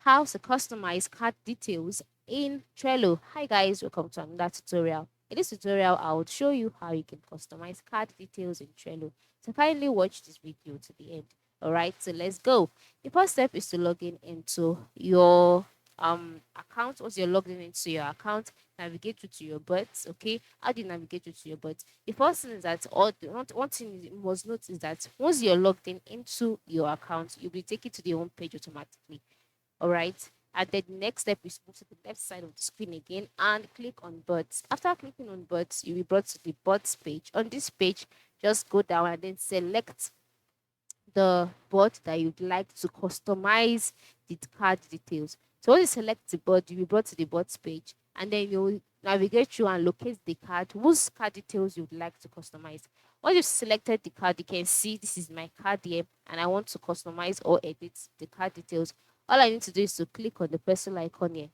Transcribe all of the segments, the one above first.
how to customize card details in Trello. Hi guys, welcome to another tutorial. In this tutorial, I will show you how you can customize card details in Trello. So kindly watch this video to the end. Alright, so let's go. The first step is to log in into your account. Once you're logged in into your account, navigate you to your bots. Okay, how do you navigate you to your bots? The first thing is that, or one thing you must note is that once you're logged in into your account, you'll be taken to the home page automatically. All right. And then the next step is move to the left side of the screen again and click on bots. After clicking on bots, you'll be brought to the bots page. On this page, just go down and then select the bot that you'd like to customize the card details. So when you select the bot, you'll be brought to the bots page and then you'll navigate through and locate the card whose card details you'd like to customize. Once you've selected the card, you can see this is my card here and I want to customize or edit the card details. All I need to do is to click on the personal icon here.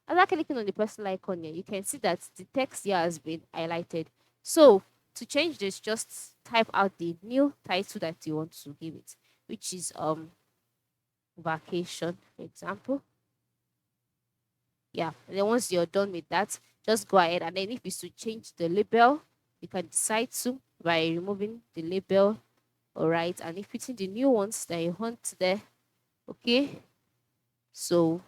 After clicking on the personal icon here, you can see that the text here has been highlighted. So to change this, just type out the new title that you want to give it, which is vacation, for example. Yeah, and then once you're done with that, just go ahead and then if it's to change the label, you can decide to by removing the label. All right, and if putting the new ones that you want there. Okay, so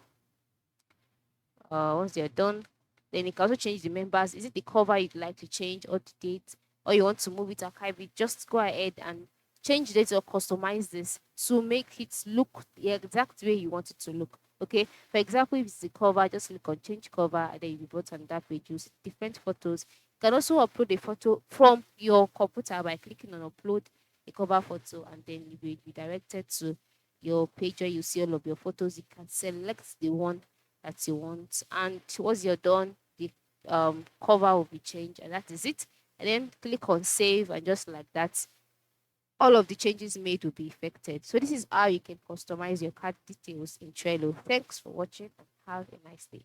once you're done, then you can also change the members. Is it the cover you'd like to change or the date, or you want to move it, archive it? Just go ahead and change this or customize this to make it look the exact way you want it to look. Okay, for example, if it's the cover, just click on change cover and then you'll be brought on that page. You see different photos. You can also upload a photo from your computer by clicking on upload a cover photo and then you'll be redirected to your page where you see all of your photos. You can select the one that you want, and once you're done, the cover will be changed, and that is it. And then click on save, and just like that, all of the changes made will be effected. So this is how you can customize your card details in Trello. Thanks for watching and have a nice day.